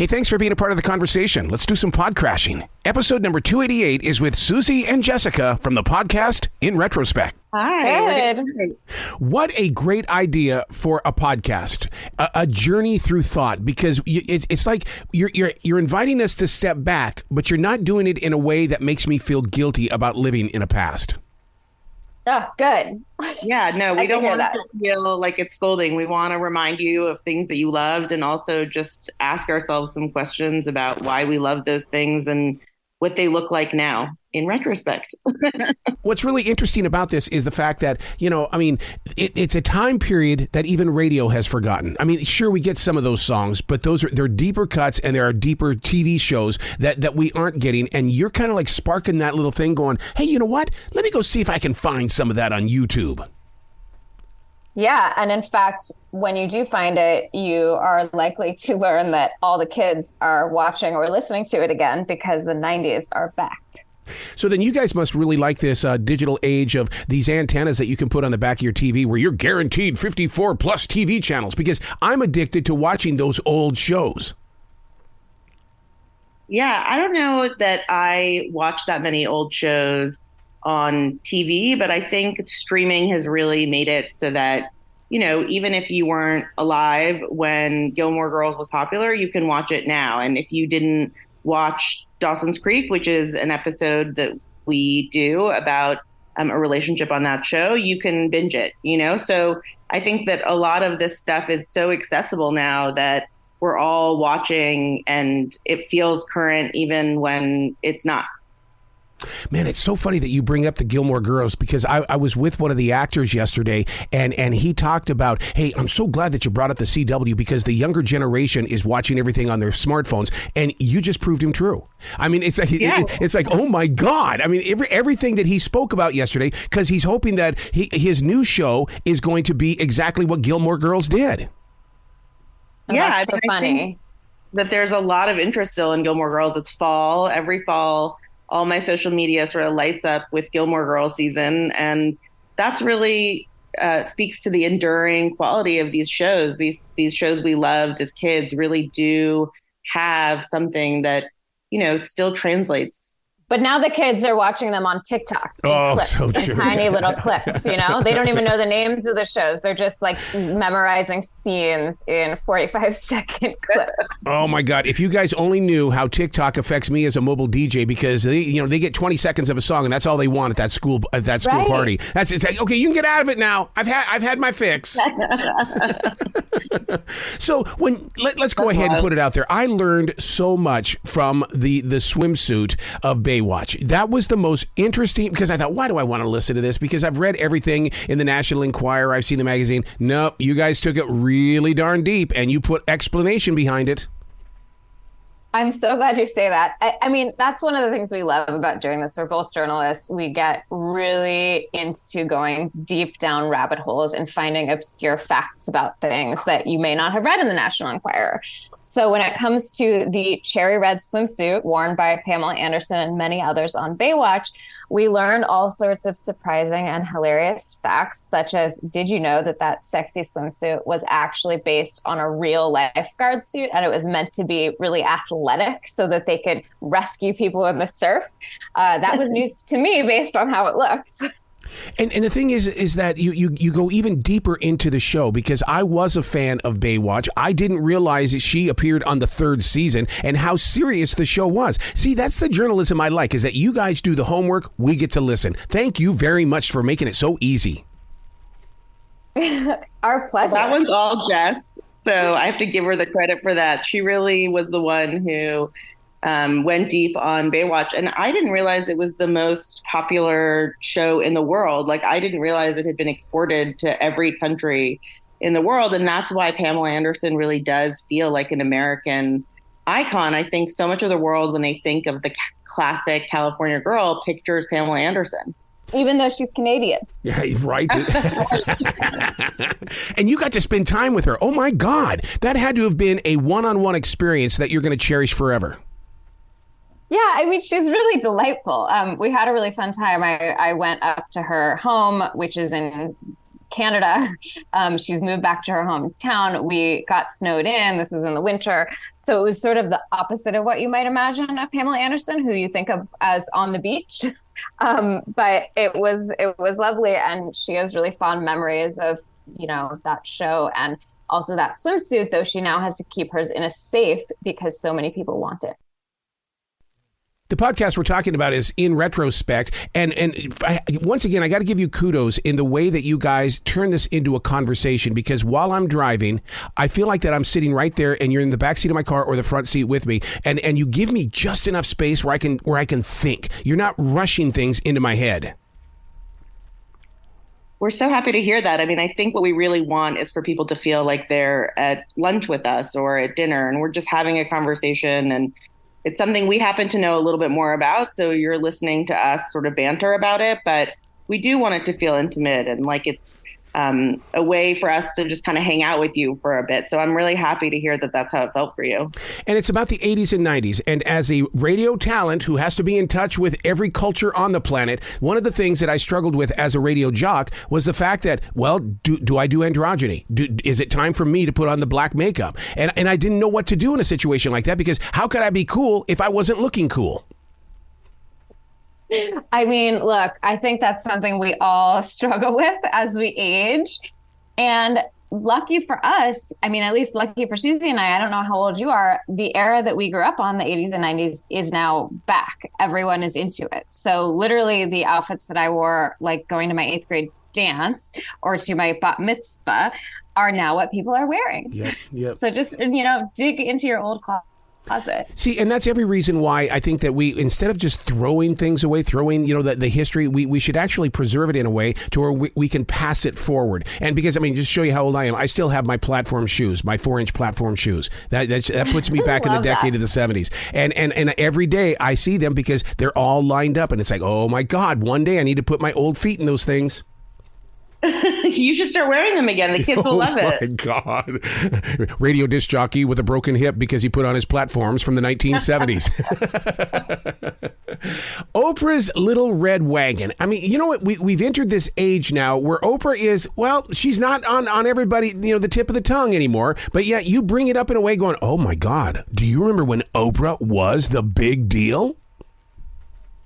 Hey, thanks for being a part of the conversation. Let's do some pod crashing. Episode number 288 is with Susie and Jessica from the podcast In Retrospect. Hi. Good. What a great idea for a podcast, a journey through thought, because it's like you're inviting us to step back, but you're not doing it in a way that makes me feel guilty about living in a past. Oh, good. Yeah, no, we don't want to feel like it's scolding. We want to remind you of things that you loved and also just ask ourselves some questions about why we love those things and what they look like now in retrospect. What's really interesting about this is the fact that, it's a time period that even radio has forgotten. I mean, sure, we get some of those songs, but they're deeper cuts and there are deeper TV shows that we aren't getting. And you're kind of like sparking that little thing going, hey, you know what? Let me go see if I can find some of that on YouTube. Yeah. And in fact, when you do find it, you are likely to learn that all the kids are watching or listening to it again because the 90s are back. So then you guys must really like this digital age of these antennas that you can put on the back of your TV where you're guaranteed 54 plus TV channels, because I'm addicted to watching those old shows. Yeah, I don't know that I watch that many old shows on TV, but I think streaming has really made it so that, even if you weren't alive when Gilmore Girls was popular, you can watch it now. And if you didn't watch Dawson's Creek, which is an episode that we do about a relationship on that show, you can binge it, So I think that a lot of this stuff is so accessible now that we're all watching and it feels current even when it's not. Man, it's so funny that you bring up the Gilmore Girls, because I was with one of the actors yesterday and he talked about, hey, I'm so glad that you brought up the CW because the younger generation is watching everything on their smartphones, and you just proved him true. I mean, it's like, it's like, oh my God. I mean, everything that he spoke about yesterday, because he's hoping that his new show is going to be exactly what Gilmore Girls did. And that's so funny. I think that there's a lot of interest still in Gilmore Girls. It's fall, every fall. All my social media sort of lights up with Gilmore Girls season. And that's really speaks to the enduring quality of these shows. These shows we loved as kids really do have something that, still translates. But now the kids are watching them on TikTok. Oh, so true. Tiny little clips, They don't even know the names of the shows. They're just like memorizing scenes in 45-second clips. Oh my God. If you guys only knew how TikTok affects me as a mobile DJ, because they get 20 seconds of a song and that's all they want at that school Right. party. It's like, okay, you can get out of it now. I've had my fix. So let's go ahead and put it out there. I learned so much from the swimsuit of Baywatch. That was the most interesting, because I thought, why do I want to listen to this? Because I've read everything in the National Enquirer. I've seen the magazine. Nope, you guys took it really darn deep and you put explanation behind it. I'm so glad you say that. I mean, that's one of the things we love about doing this. We're both journalists. We get really into going deep down rabbit holes and finding obscure facts about things that you may not have read in the National Enquirer. So when it comes to the cherry red swimsuit worn by Pamela Anderson and many others on Baywatch, we learned all sorts of surprising and hilarious facts, such as, did you know that sexy swimsuit was actually based on a real lifeguard suit, and it was meant to be really athletic so that they could rescue people in the surf? That was news to me based on how it looked. And the thing is that you go even deeper into the show, because I was a fan of Baywatch. I didn't realize that she appeared on the 3rd season and how serious the show was. See, that's the journalism I like, is that you guys do the homework, we get to listen. Thank you very much for making it so easy. Our pleasure. That one's all Jess. So I have to give her the credit for that. She really was the one who went deep on Baywatch. And I didn't realize it was the most popular show in the world. Like, I didn't realize it had been exported to every country in the world. And that's why Pamela Anderson really does feel like an American icon. I think so much of the world, when they think of the classic California girl, pictures Pamela Anderson. Even though she's Canadian. Yeah, right. And you got to spend time with her. Oh, my God. That had to have been a one-on-one experience that you're going to cherish forever. Yeah, I mean, she's really delightful. We had a really fun time. I went up to her home, which is in Canada. She's moved back to her hometown. We got snowed in. This was in the winter. So it was sort of the opposite of what you might imagine of Pamela Anderson, who you think of as on the beach. But it was lovely. And she has really fond memories of, that show and also that swimsuit, though she now has to keep hers in a safe because so many people want it. The podcast we're talking about is In Retrospect. And once again, I got to give you kudos in the way that you guys turn this into a conversation, because while I'm driving, I feel like that I'm sitting right there and you're in the back seat of my car or the front seat with me. And you give me just enough space where I can think. You're not rushing things into my head. We're so happy to hear that. I mean, I think what we really want is for people to feel like they're at lunch with us or at dinner and we're just having a conversation, and it's something we happen to know a little bit more about. So you're listening to us sort of banter about it, but we do want it to feel intimate and like it's a way for us to just kind of hang out with you for a bit. So I'm really happy to hear that that's how it felt for you. And it's about the 80s and 90s. And as a radio talent who has to be in touch with every culture on the planet, one of the things that I struggled with as a radio jock was the fact that, well, do I do androgyny? Is it time for me to put on the black makeup? And I didn't know what to do in a situation like that, because how could I be cool if I wasn't looking cool? I mean, look, I think that's something we all struggle with as we age. And lucky for us, I mean, at least lucky for Susie and I don't know how old you are, the era that we grew up on, the 80s and 90s, is now back. Everyone is into it. So literally the outfits that I wore, like going to my 8th grade dance or to my bat mitzvah, are now what people are wearing. Yep. So just, dig into your old closet. See, and that's every reason why I think that we, instead of just throwing things away, the history, we should actually preserve it in a way to where we can pass it forward. And because, I mean, just show you how old I am, I still have my platform shoes, my 4-inch platform shoes. That puts me back in the decade of the 70s. And every day I see them because they're all lined up. And it's like, oh my God, one day I need to put my old feet in those things. You should start wearing them again. The kids will love it. Oh, my God. Radio disc jockey with a broken hip because he put on his platforms from the 1970s. Oprah's Little Red Wagon. I mean, you know what? We've entered this age now where Oprah is, well, she's not on everybody, the tip of the tongue anymore. But yet you bring it up in a way going, oh, my God. Do you remember when Oprah was the big deal?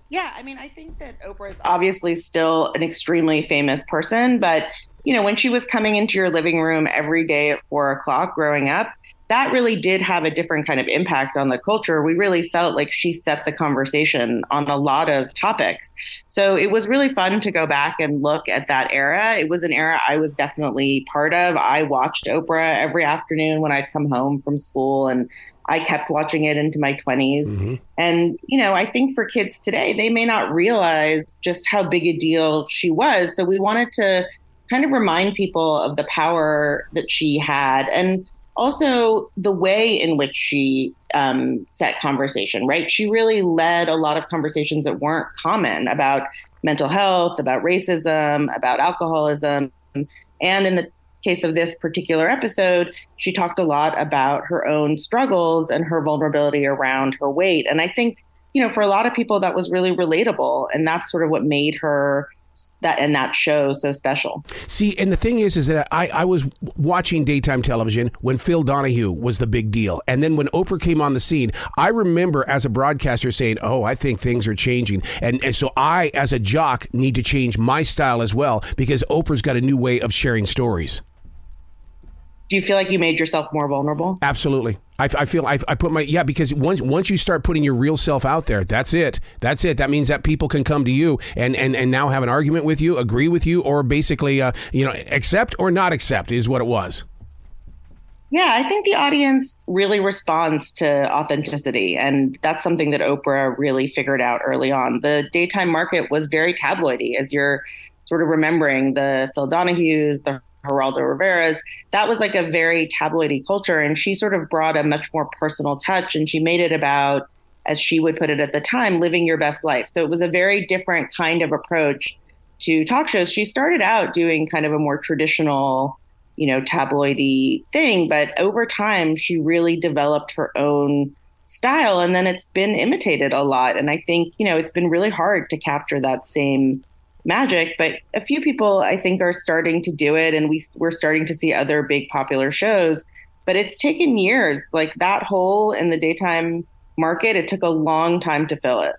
Yeah, I mean, I think that Oprah is obviously still an extremely famous person, but, when she was coming into your living room every day at 4:00 growing up, that really did have a different kind of impact on the culture. We really felt like she set the conversation on a lot of topics. So it was really fun to go back and look at that era. It was an era I was definitely part of. I watched Oprah every afternoon when I'd come home from school, and I kept watching it into my 20s. Mm-hmm. And, I think for kids today, they may not realize just how big a deal she was. So we wanted to kind of remind people of the power that she had, and also the way in which she set conversation, right? She really led a lot of conversations that weren't common about mental health, about racism, about alcoholism. And in the case of this particular episode, she talked a lot about her own struggles and her vulnerability around her weight. And I think, for a lot of people, that was really relatable. And that's sort of what made her that show so special. See, and the thing is that I was watching daytime television when Phil Donahue was the big deal. And then when Oprah came on the scene, I remember as a broadcaster saying, oh, I think things are changing. And so I, as a jock, need to change my style as well, because Oprah's got a new way of sharing stories. Do you feel like you made yourself more vulnerable? Absolutely. I feel I put because once you start putting your real self out there, that's it. That means that people can come to you and now have an argument with you, agree with you, or basically, accept or not accept is what it was. Yeah, I think the audience really responds to authenticity. And that's something that Oprah really figured out early on. The daytime market was very tabloidy, as you're sort of remembering the Phil Donahues, the Geraldo Rivera's. That was like a very tabloidy culture. And she sort of brought a much more personal touch, and she made it about, as she would put it at the time, living your best life. So it was a very different kind of approach to talk shows. She started out doing kind of a more traditional, tabloidy thing, but over time she really developed her own style, and then it's been imitated a lot. And I think, it's been really hard to capture that same magic, but a few people I think are starting to do it, and we're starting to see other big popular shows, but it's taken years. Like that hole in the daytime market, it took a long time to fill it.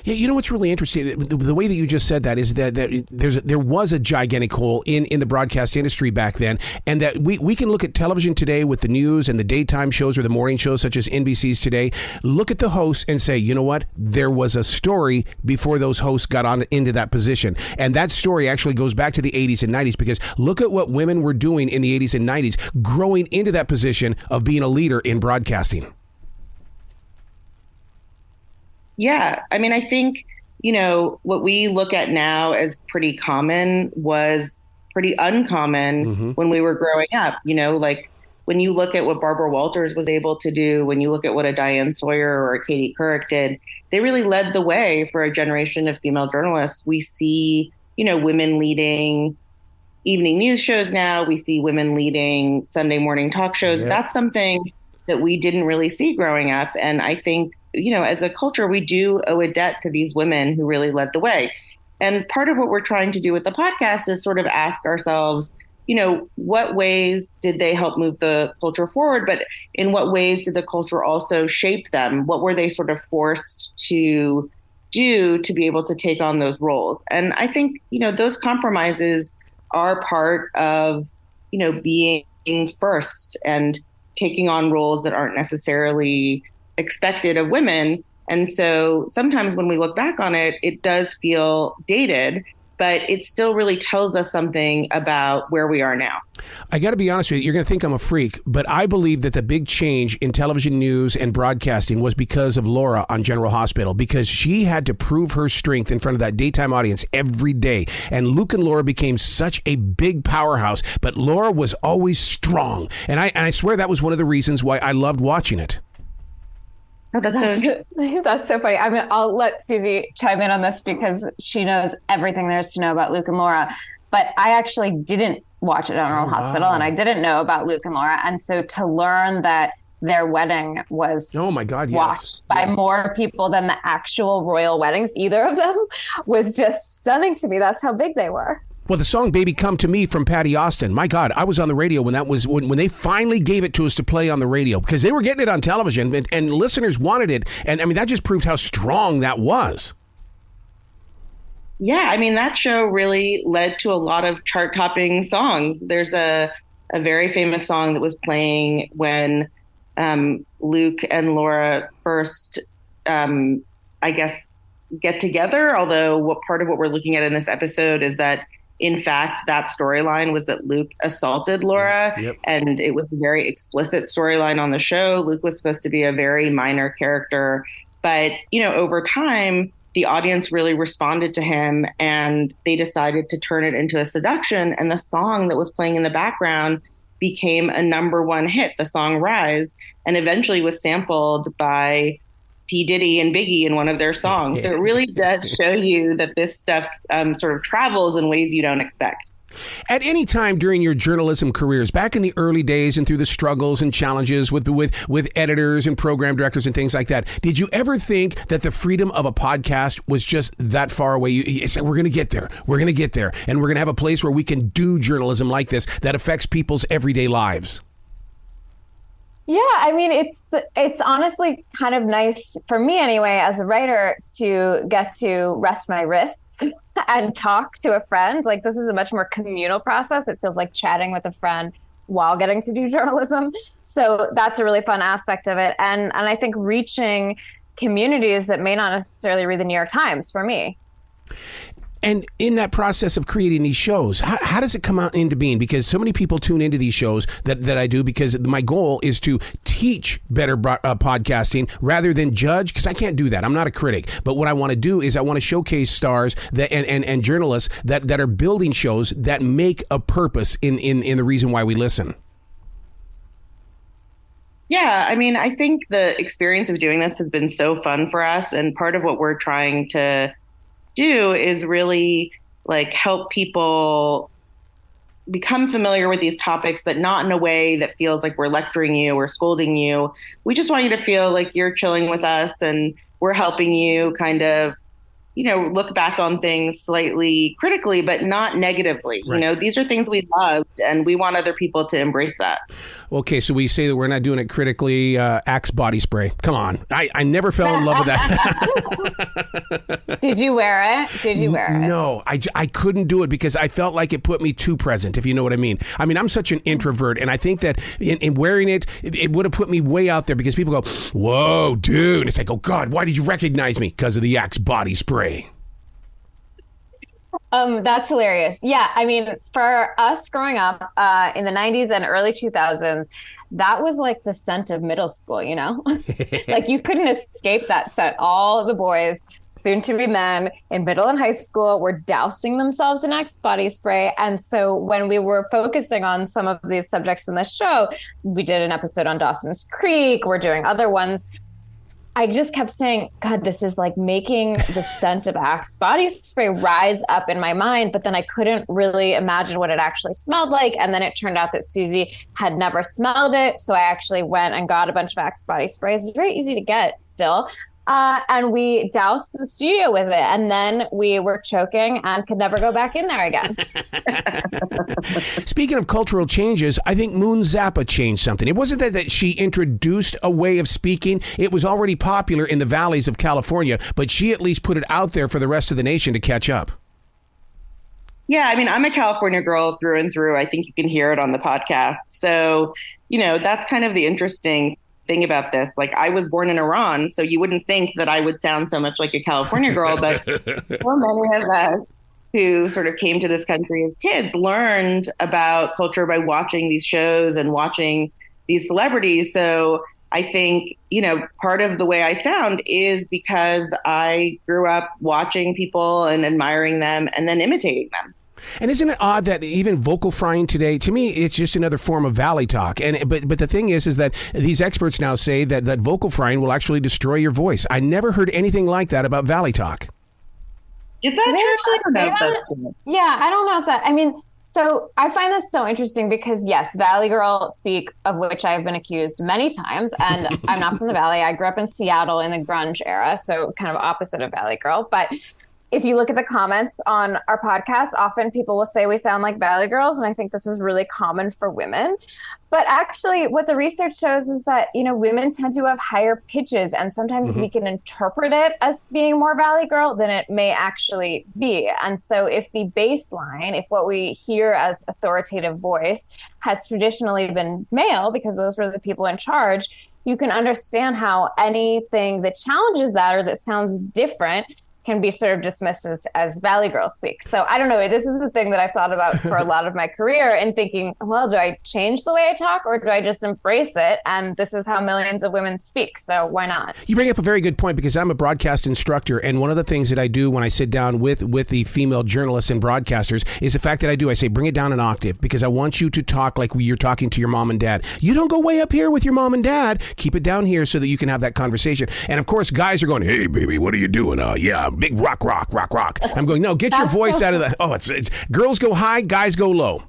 Yeah, you know what's really interesting? The way that you just said that is that there was a gigantic hole in the broadcast industry back then, and that we can look at television today with the news and the daytime shows or the morning shows such as NBC's Today, look at the hosts and say, you know what? There was a story before those hosts got on into that position. And that story actually goes back to the 80s and 90s, because look at what women were doing in the 80s and 90s, growing into that position of being a leader in broadcasting. Yeah. I mean, I think, what we look at now as pretty common was pretty uncommon when we were growing up. Like when you look at what Barbara Walters was able to do, when you look at what a Diane Sawyer or a Katie Couric did, they really led the way for a generation of female journalists. We see, women leading evening news shows now. We see women leading Sunday morning talk shows. Yeah. That's something that we didn't really see growing up. And I think, as a culture, we do owe a debt to these women who really led the way. And part of what we're trying to do with the podcast is sort of ask ourselves, what ways did they help move the culture forward? But in what ways did the culture also shape them? What were they sort of forced to do to be able to take on those roles? And I think, those compromises are part of, being first and taking on roles that aren't necessarily expected of women. And so sometimes when we look back on it, it does feel dated, but it still really tells us something about where we are now. I got to be honest with you, you're going to think I'm a freak, but I believe that the big change in television news and broadcasting was because of Laura on General Hospital, because she had to prove her strength in front of that daytime audience every day. And Luke and Laura became such a big powerhouse, but Laura was always strong. And I swear that was one of the reasons why I loved watching it. Oh, that's so funny. I mean, I'll let Susie chime in on this because she knows everything there is to know about Luke and Laura. But I actually didn't watch it at General Hospital, and I didn't know about Luke and Laura. And so to learn that their wedding was watched by more people than the actual royal weddings, either of them, was just stunning to me. That's how big they were. Well, the song Baby Come to Me from Patty Austin, my God, I was on the radio when when they finally gave it to us to play on the radio, because they were getting it on television and listeners wanted it. And I mean, that just proved how strong that was. Yeah, I mean, that show really led to a lot of chart-topping songs. There's a very famous song that was playing when Luke and Laura first, I guess, get together. Although what part of what we're looking at in this episode is that, in fact, that storyline was that Luke assaulted Laura, and it was a very explicit storyline on the show. Luke was supposed to be a very minor character, but, over time, the audience really responded to him, and they decided to turn it into a seduction. And the song that was playing in the background became a #1 hit, the song Rise, and eventually was sampled by P. Diddy and Biggie in one of their songs. So it really does show you that this stuff sort of travels in ways you don't expect. At any time during your journalism careers, back in the early days and through the struggles and challenges with editors and program directors and things like that, did you ever think that the freedom of a podcast was just that far away? You said, we're going to get there. We're going to get there. And we're going to have a place where we can do journalism like this that affects people's everyday lives. Yeah, I mean, it's honestly kind of nice for me anyway, as a writer, to get to rest my wrists and talk to a friend. Like, this is a much more communal process. It feels like chatting with a friend while getting to do journalism. So that's a really fun aspect of it. And I think reaching communities that may not necessarily read the New York Times for me. And in that process of creating these shows, how does it come out into being? Because so many people tune into these shows that I do, because my goal is to teach better podcasting rather than judge, because I can't do that. I'm not a critic. But what I want to do is I want to showcase stars and journalists that are building shows that make a purpose in the reason why we listen. Yeah, I mean, I think the experience of doing this has been so fun for us. And part of what we're trying to do is really help people become familiar with these topics, but not in a way that feels like we're lecturing you or scolding you. We just want you to feel like you're chilling with us and we're helping you kind of look back on things slightly critically, but not negatively. Right. These are things we loved, and we want other people to embrace that. Okay, so we say that we're not doing it critically. Axe body spray. Come on. I never fell in love with that. Did you wear it? No, I couldn't do it because I felt like it put me too present, if you know what I mean. I mean, I'm such an introvert, and I think that in wearing it would have put me way out there because people go, whoa, dude. And it's like, oh, God, why did you recognize me? Because of the Axe body spray. That's hilarious. Yeah, I mean, for us growing up in the 90s and early 2000s, that was like the scent of middle school, like you couldn't escape that scent. All the boys, soon to be men in middle and high school, were dousing themselves in Axe body spray. And so when we were focusing on some of these subjects in the show, we did an episode on Dawson's Creek. We're doing other ones. I just kept saying, God, this is like making the scent of Axe body spray rise up in my mind. But then I couldn't really imagine what it actually smelled like. And then it turned out that Susie had never smelled it. So I actually went and got a bunch of Axe body sprays. It's very easy to get still. And we doused the studio with it. And then we were choking and could never go back in there again. Speaking of cultural changes, I think Moon Zappa changed something. It wasn't that she introduced a way of speaking. It was already popular in the valleys of California, but she at least put it out there for the rest of the nation to catch up. Yeah, I mean, I'm a California girl through and through. I think you can hear it on the podcast. So, that's kind of the interesting thing about this. Like, I was born in Iran, so you wouldn't think that I would sound so much like a California girl, but so many of us who sort of came to this country as kids learned about culture by watching these shows and watching these celebrities. So I think, part of the way I sound is because I grew up watching people and admiring them and then imitating them. And isn't it odd that even vocal frying today, to me, it's just another form of valley talk. But the thing is that these experts now say that vocal frying will actually destroy your voice. I never heard anything like that about valley talk. Is that true? Yeah, I don't know if that, I mean, so I find this so interesting because yes, Valley Girl speak, of which I've been accused many times. And I'm not from the Valley. I grew up in Seattle in the grunge era. So kind of opposite of Valley Girl. But if you look at the comments on our podcast, often people will say we sound like Valley Girls. And I think this is really common for women. But actually, what the research shows is that, women tend to have higher pitches. And sometimes we can interpret it as being more Valley Girl than it may actually be. And so if the baseline, if what we hear as authoritative voice has traditionally been male, because those were the people in charge, you can understand how anything that challenges that or that sounds different can be sort of dismissed as Valley Girl speak. So I don't know. This is the thing that I've thought about for a lot of my career and thinking, well, do I change the way I talk or do I just embrace it? And this is how millions of women speak. So why not? You bring up a very good point because I'm a broadcast instructor. And one of the things that I do when I sit down with the female journalists and broadcasters is the fact that I say, bring it down an octave because I want you to talk like you're talking to your mom and dad. You don't go way up here with your mom and dad. Keep it down here so that you can have that conversation. And of course, guys are going, hey, baby, what are you doing? Yeah. Big rock. I'm going, no, get your voice out of the, it's girls go high, guys go low.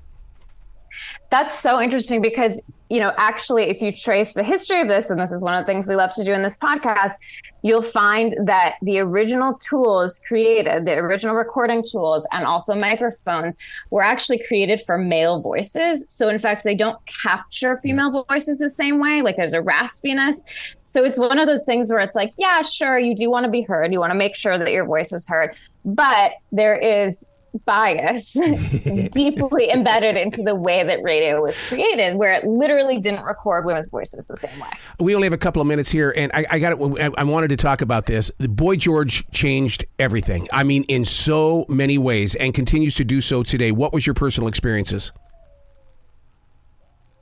That's so interesting because, actually, if you trace the history of this, and this is one of the things we love to do in this podcast, you'll find that the original tools created, the original recording tools and also microphones were actually created for male voices. So in fact, they don't capture female voices the same way. Like there's a raspiness. So it's one of those things where it's like, yeah, sure, you do want to be heard. You want to make sure that your voice is heard. But there is bias deeply embedded into the way that radio was created, where it literally didn't record women's voices the same way. We only have a couple of minutes here, and I wanted to talk about this. The Boy George changed everything. I mean, in so many ways, and continues to do so today. What was your personal experiences?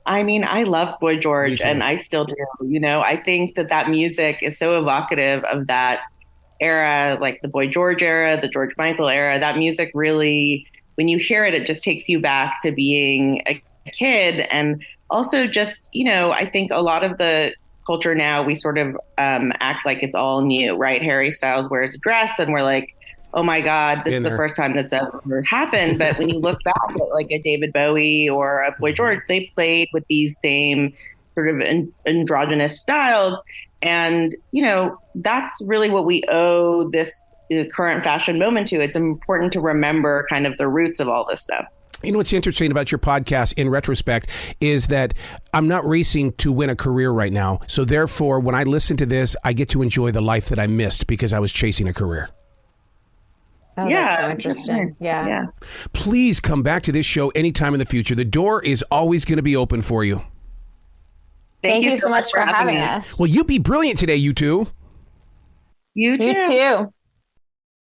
I mean, I love Boy George, and I still do. I think that music is so evocative of that era, like the Boy George era, the George Michael era. That music really, when you hear it, it just takes you back to being a kid. And also just, I think a lot of the culture now, we sort of act like it's all new, right? Harry Styles wears a dress and we're like, oh my God, this is the first time that's ever happened. But when you look back at like a David Bowie or a Boy George, they played with these same sort of androgynous styles. And, that's really what we owe this current fashion moment to. It's important to remember kind of the roots of all this stuff. You know what's interesting about your podcast, In Retrospect, is that I'm not racing to win a career right now. So therefore, when I listen to this, I get to enjoy the life that I missed because I was chasing a career. Oh, that's so interesting. Yeah. Please come back to this show anytime in the future. The door is always going to be open for you. Thank you so much for having us. Well, you be brilliant today, you two. You too. You too.